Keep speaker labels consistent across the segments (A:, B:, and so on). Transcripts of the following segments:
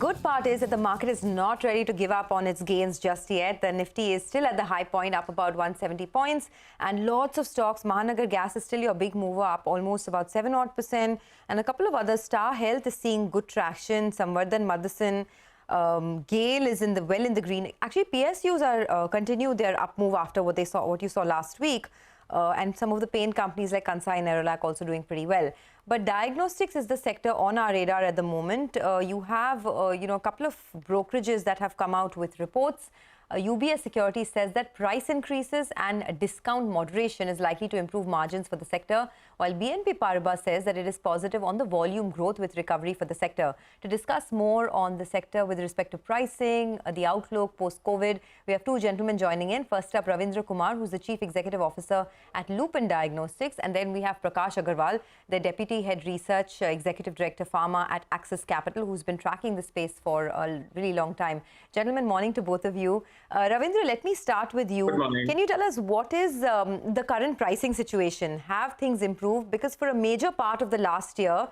A: Good part is that the market is not ready to give up on its gains just yet. The Nifty is still at the high point, up about 170 points, and lots of stocks. Mahanagar Gas is still your big mover, up almost about 7%, and a couple of others. Star Health is seeing good traction. Samvardhan Motherson, Gale is in the green. Actually, PSUs are continue their up move after what you saw last week. And some of the paint companies like Kansai and Nerolac also doing pretty well. But diagnostics is the sector on our radar at the moment. You have, a couple of brokerages that have come out with reports. UBS Securities says that price increases and discount moderation is likely to improve margins for the sector, while BNP Paribas says that it is positive on the volume growth with recovery for the sector. To discuss more on the sector with respect to pricing, the outlook post-COVID, we have two gentlemen joining in. First up, Ravindra Kumar, who's the Chief Executive Officer at Lupin Diagnostics, and then we have Prakash Agarwal, the Deputy Head Research, Executive Director Pharma at Axis Capital, who's been tracking the space for a really long time. Gentlemen, morning to both of you. Ravindra, let me start with you.
B: Good morning.
A: Can you tell us what is the current pricing situation? Have things improved? Because for a major part of the last year,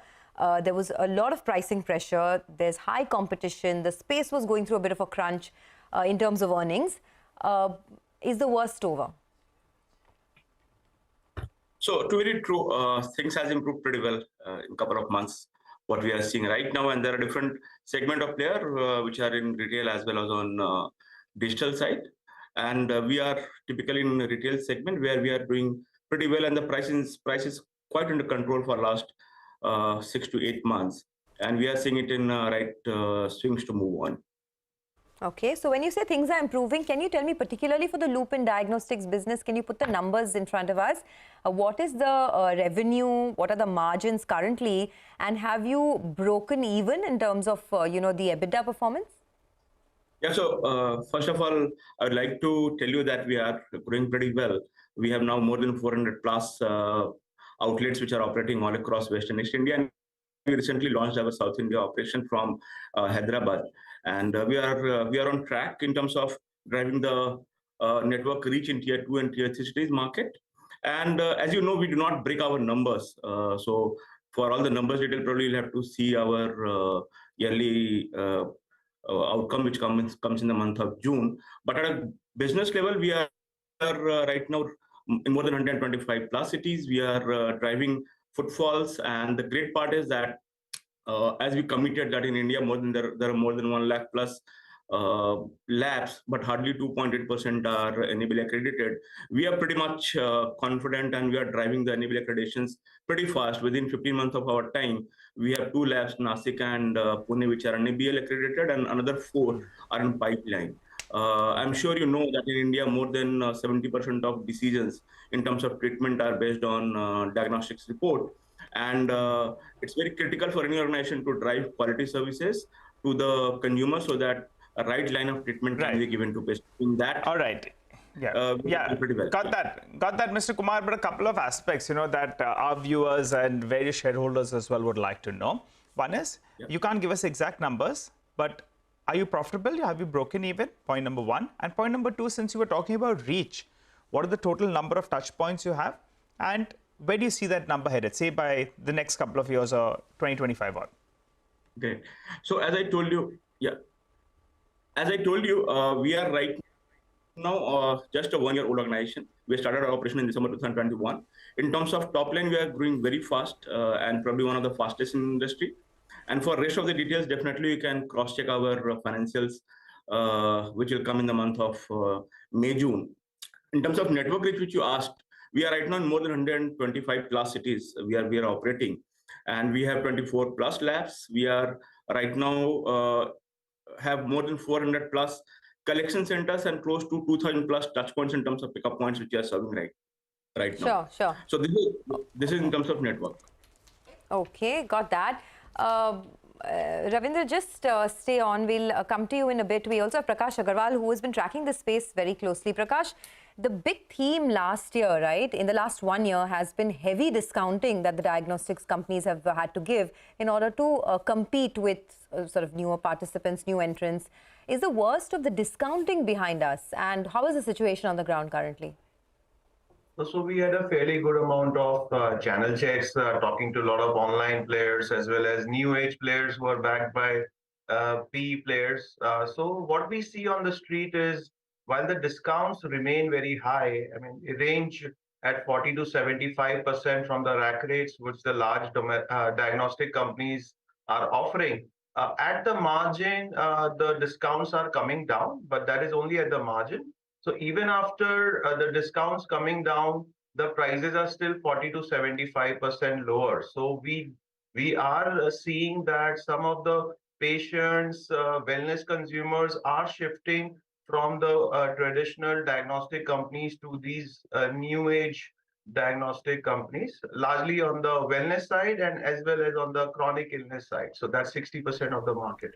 A: there was a lot of pricing pressure. There's high competition. The space was going through a bit of a crunch in terms of earnings. Is the worst over?
B: So, to be very true, things has improved pretty well in a couple of months. What we are seeing right now, and there are different segment of player which are in retail as well as on digital side, and we are typically in the retail segment where we are doing pretty well, and the price is quite under control for last 6 to 8 months, and we are seeing it in right swings to move on.
A: Okay, so when you say things are improving, can you tell me particularly for the Lupin Diagnostics business, can you put the numbers in front of us? What is the revenue? What are the margins currently? And have you broken even in terms of, the EBITDA performance?
B: Yeah, so first of all, I would like to tell you that we are growing pretty well. We have now more than 400 plus outlets which are operating all across West and East India. And we recently launched our South India operation from Hyderabad, and we are on track in terms of driving the network reach in tier 2 and tier 3 cities market. And as you know, we do not break our numbers. So for all the numbers detail, probably you'll have to see our yearly outcome which comes in the month of June. But at a business level, we are right now in more than 125 plus cities. We are driving footfalls, and the great part is that as we committed that in India, there are more than 1 lakh plus labs, but hardly 2.8% are NABL accredited. We are pretty much confident, and we are driving the NABL accreditations pretty fast. Within 15 months of our time, we have 2 labs, Nasik and Pune, which are NABL accredited, and another 4 are in pipeline. I'm sure you know that in India, more than 70% of decisions in terms of treatment are based on diagnostics report. And it's very critical for any organization to drive quality services to the consumer so that a right line of treatment can be given to patients. In that,
C: all right. Yeah,
B: pretty well.
C: Got that, Mr. Kumar. But a couple of aspects, that our viewers and various shareholders as well would like to know. One is, you can't give us exact numbers, but are you profitable? Have you broken even? Point number one. And point number two, since you were talking about reach, what are the total number of touch points you have? And where do you see that number headed, say by the next couple of years or 2025 on?
B: Okay. So as I told you, we are right now just a one-year-old organization. We started our operation in December 2021. In terms of top line, we are growing very fast and probably one of the fastest in the industry. And for rest of the details, definitely you can cross-check our financials, which will come in the month of May, June. In terms of network reach, which you asked, we are right now in more than 125 plus cities we are operating, and we have 24 plus labs. We are right now have more than 400 plus collection centers and close to 2,000 plus touch points in terms of pickup points which we are serving right now.
A: Sure.
B: So this is in terms of network.
A: Okay, got that. Ravindra, just stay on. We'll come to you in a bit. We also have Prakash Agarwal, who has been tracking this space very closely. Prakash, the big theme last year, right, in the last 1 year has been heavy discounting that the diagnostics companies have had to give in order to compete with sort of newer participants, new entrants. Is the worst of the discounting behind us? And how is the situation on the ground currently?
D: So we had a fairly good amount of channel checks, talking to a lot of online players as well as new age players who are backed by PE players. So what we see on the street is while the discounts remain very high, I mean, they range at 40 to 75% from the rack rates which the large diagnostic companies are offering. At the margin, the discounts are coming down, but that is only at the margin. So even after the discounts coming down, the prices are still 40 to 75% lower. So we are seeing that some of the patients, wellness consumers are shifting from the traditional diagnostic companies to these new age diagnostic companies, largely on the wellness side and as well as on the chronic illness side. So that's 60% of the market.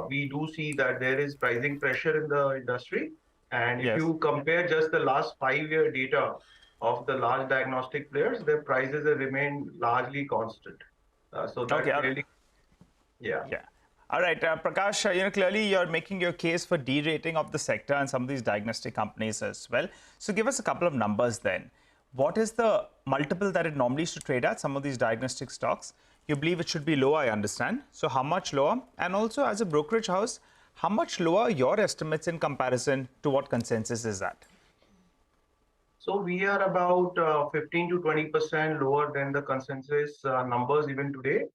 D: We do see that there is pricing pressure in the industry. And if
C: Yes.
D: you compare just the last 5-year data of the large diagnostic players, their prices have remained largely constant. So that
C: Okay.
D: really, yeah.
C: Yeah. All right, Prakash, clearly you're making your case for derating of the sector and some of these diagnostic companies as well. So give us a couple of numbers then. What is the multiple that it normally should trade at, some of these diagnostic stocks? You believe it should be lower, I understand. So how much lower? And also as a brokerage house, how much lower are your estimates in comparison to what consensus is at?
D: So we are about 15 to 20% lower than the consensus numbers even today.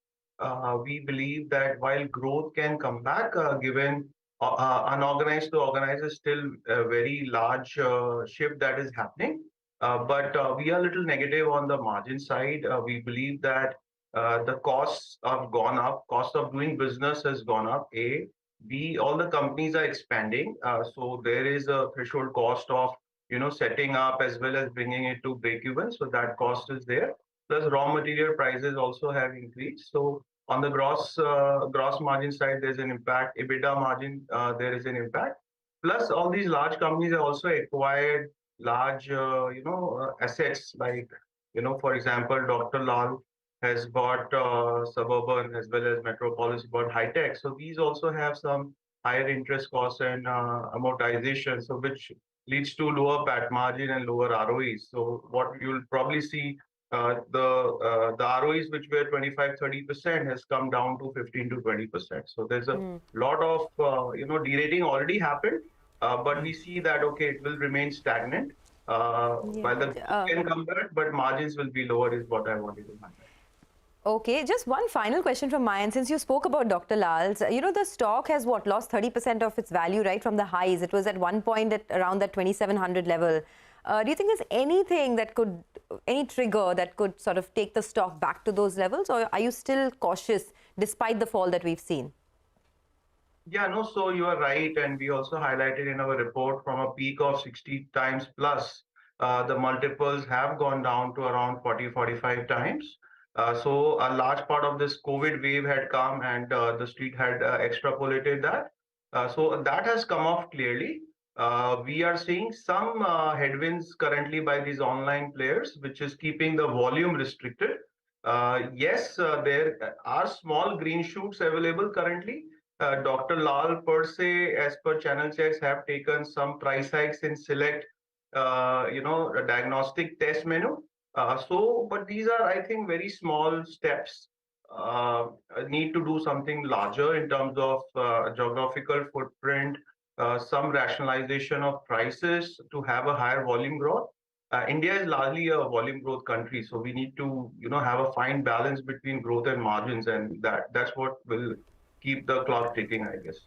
D: We believe that while growth can come back, given unorganized to organized is still a very large shift that is happening. But we are a little negative on the margin side. We believe that the costs have gone up, cost of doing business has gone up, A. B, all the companies are expanding. So there is a threshold cost of setting up as well as bringing it to break even. So that cost is there. Plus raw material prices also have increased. So on the gross margin side, there's an impact. EBITDA margin, there is an impact. Plus all these large companies have also acquired large, assets like, for example, Dr. Lal has bought Suburban as well as Metropolis bought High Tech. So these also have some higher interest costs and amortization, so which leads to lower PAT margin and lower ROEs. So what you'll probably see, the ROEs which were 25-30% has come down to 15 to 20%. So there's a lot of derating already happened, but we see that it will remain stagnant. While the can come back, but margins will be lower is what I wanted to highlight.
A: Okay, just one final question from my end. Since you spoke about Dr. Lal's, the stock has lost 30% of its value, right, from the highs. It was at one point at around that 2,700 level. Do you think there's anything any trigger that could sort of take the stock back to those levels, or are you still cautious despite the fall that we've seen?
D: Yeah, no, so you are right. And we also highlighted in our report from a peak of 60 times plus, the multiples have gone down to around 40, 45 times. So a large part of this COVID wave had come and the street had extrapolated that. So that has come off clearly. We are seeing some headwinds currently by these online players, which is keeping the volume restricted. Yes, there are small green shoots available currently. Dr. Lal per se, as per channel checks, have taken some price hikes in select, a diagnostic test menu. But these are, I think, very small steps. Need to do something larger in terms of geographical footprint, some rationalization of prices to have a higher volume growth. India is largely a volume growth country, so we need to, have a fine balance between growth and margins, and that's what will keep the clock ticking, I guess.